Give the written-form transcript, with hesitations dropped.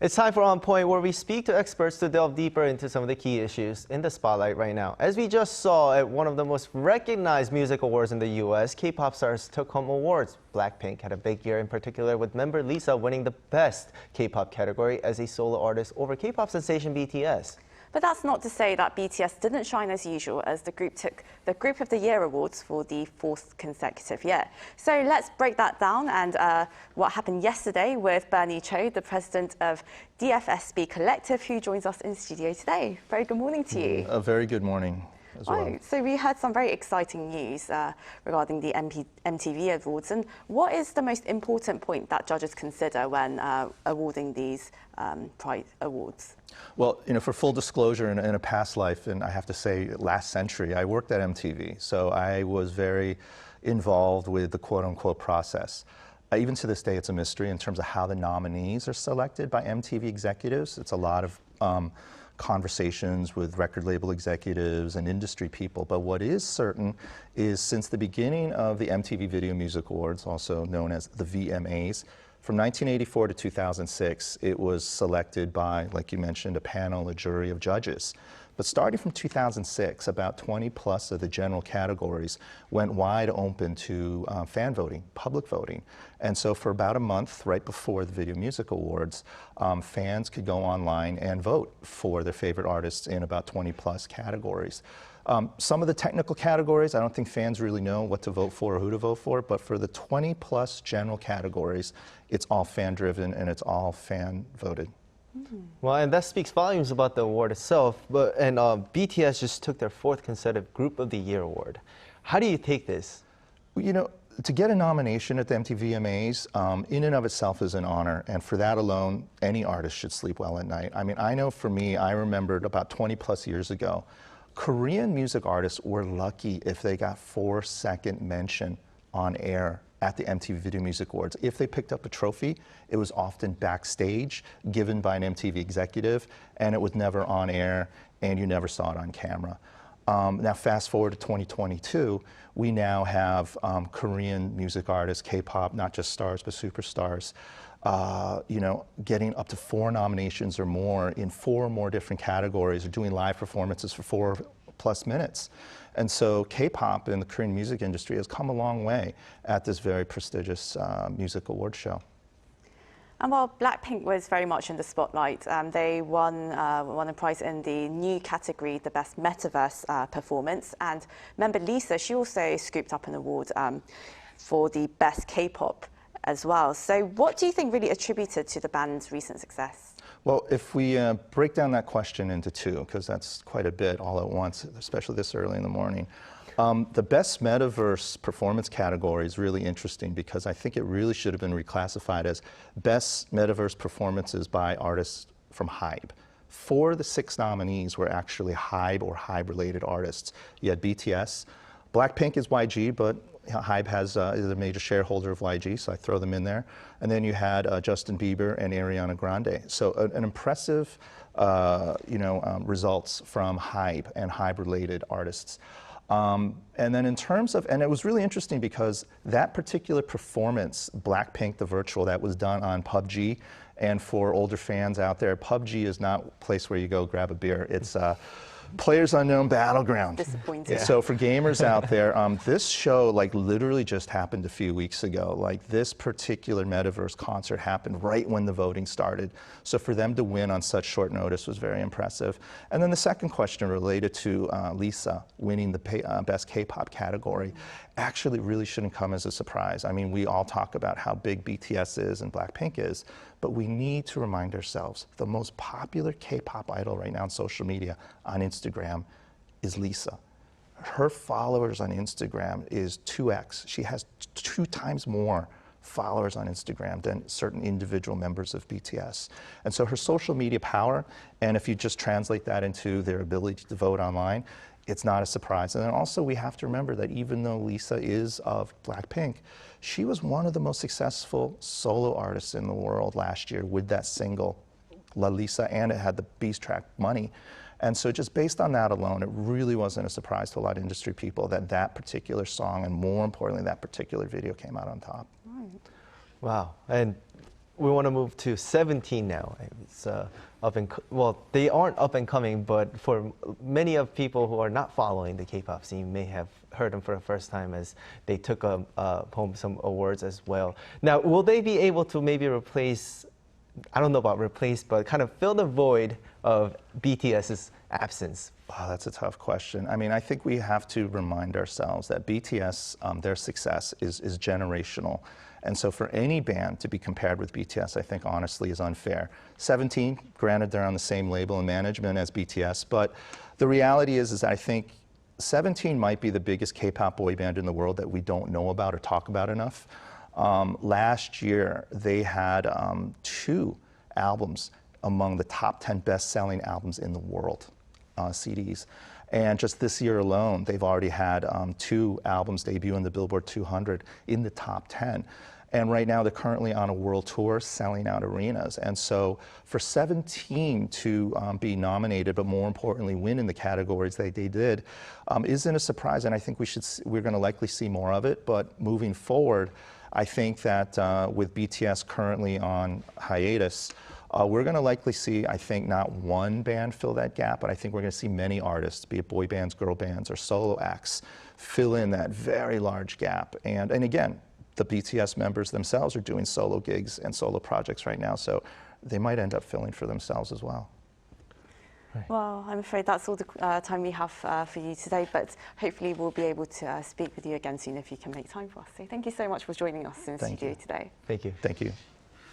It's time for On Point, where we speak to experts to delve deeper into some of the key issues in the spotlight right now. As we just saw at one of the most recognized music awards in the U.S., K-pop stars took home awards. BLACKPINK had a big year in particular, with member Lisa winning the Best K-pop category as a solo artist over K-pop sensation BTS. But that's not to say that BTS didn't shine as usual, as the group took the Group of the Year awards for the 4th consecutive year. So let's break that down and what happened yesterday with Bernie Cho, the president of DFSB Kollective, who joins us in studio today. Very good morning to you. A very good morning as well. Right, so we had some very exciting news regarding the MTV Awards. And what is the most important point that judges consider when awarding these prize awards? Well, for full disclosure, in a past life, and I have to say last century, I worked at MTV. So I was very involved with the quote-unquote process. Even to this day, it's a mystery in terms of how the nominees are selected by MTV executives. It's a lot of conversations with record label executives and industry people. But what is certain is since the beginning of the MTV Video Music Awards, also known as the VMAs, from 1984 to 2006, it was selected by, like you mentioned, a panel, a jury of judges. But starting from 2006, about 20 plus of the general categories went wide open to fan voting, public voting. And so for about a month, right before the Video Music Awards, fans could go online and vote for their favorite artists in about 20 plus categories. Some of the technical categories, I don't think fans really know what to vote for or who to vote for, but for the 20 plus general categories, it's all fan driven and it's all fan voted. Well, and that speaks volumes about the award itself. And BTS just took their 4th consecutive Group of the Year award. How do you take this? Well, to get a nomination at the MTV VMAs in and of itself is an honor. And for that alone, any artist should sleep well at night. I mean, I know for me, I remembered about 20 plus years ago, Korean music artists were lucky if they got 4-second mention on air at the MTV Video Music Awards. If they picked up a trophy, it was often backstage, given by an MTV executive, and it was never on air, and you never saw it on camera. Now, fast forward to 2022, we now have Korean music artists, K-pop, not just stars, but superstars, getting up to 4 nominations or more in 4 more different categories, or doing live performances for 4+ minutes. And so K-pop in the Korean music industry has come a long way at this very prestigious music award show. And while BLACKPINK was very much in the spotlight, they won a prize in the new category, the Best Metaverse Performance. And member Lisa, she also scooped up an award for the Best K-pop as well. So what do you think really attributed to the band's recent success? Well, if we break down that question into 2, because that's quite a bit all at once, especially this early in the morning. The Best Metaverse Performance category is really interesting because I think it really should have been reclassified as Best Metaverse Performances by artists from HYBE. 4 of the 6 nominees were actually HYBE or HYBE-related artists. You had BTS, BLACKPINK is YG, but HYBE is a major shareholder of YG, so I throw them in there. And then you had Justin Bieber and Ariana Grande. So an impressive, results from HYBE and HYBE-related artists. And then in terms of, and it was really interesting because that particular performance, BLACKPINK, the virtual, that was done on PUBG. And for older fans out there, PUBG is not a place where you go grab a beer. It's Players Unknown Battleground. Disappointing. Yeah. So for gamers out there, this show literally just happened a few weeks ago. This particular metaverse concert happened right when the voting started. So for them to win on such short notice was very impressive. And then the second question related to Lisa winning the Best K-pop category actually really shouldn't come as a surprise. I mean, we all talk about how big BTS is and BLACKPINK is, but we need to remind ourselves the most popular K-pop idol right now on social media, on Instagram, is Lisa. Her followers on Instagram is 2x. She has 2 times more followers on Instagram than certain individual members of BTS. And so her social media power, and if you just translate that into their ability to vote online, it's not a surprise. And then also we have to remember that even though Lisa is of BLACKPINK, she was one of the most successful solo artists in the world last year with that single, La Lisa, and it had the Beast track Money. And so just based on that alone, it really wasn't a surprise to a lot of industry people that that particular song, and more importantly, that particular video came out on top. Wow. And we want to move to 17 now. It's well, they aren't up and coming, but for many of people who are not following the K-pop scene may have heard them for the first time as they took home some awards as well. Now, will they be able to maybe replace, I don't know about replace, but kind of fill the void of BTS's absence? Wow, that's a tough question. I mean, I think we have to remind ourselves that BTS, their success is generational. And so for any band to be compared with BTS, I think honestly is unfair. 17, granted they're on the same label and management as BTS, but the reality is I think 17 might be the biggest K-pop boy band in the world that we don't know about or talk about enough. Last year, they had 2 albums among the top 10 best-selling albums in the world, CDs. And just this year alone, they've already had 2 albums debut in the Billboard 200 in the top 10. And right now, they're currently on a world tour, selling out arenas. And so for 17 to be nominated, but more importantly, win in the categories that they did, isn't a surprise. And I think we're going to likely see more of it. But moving forward, I think that with BTS currently on hiatus, we're going to likely see, I think, not one band fill that gap, but I think we're going to see many artists, be it boy bands, girl bands, or solo acts, fill in that very large gap. And again, the BTS members themselves are doing solo gigs and solo projects right now, so they might end up filling for themselves as well. Right. Well, I'm afraid that's all the time we have for you today, but hopefully we'll be able to speak with you again soon if you can make time for us. So thank you so much for joining us in the studio today. Thank you. Thank you.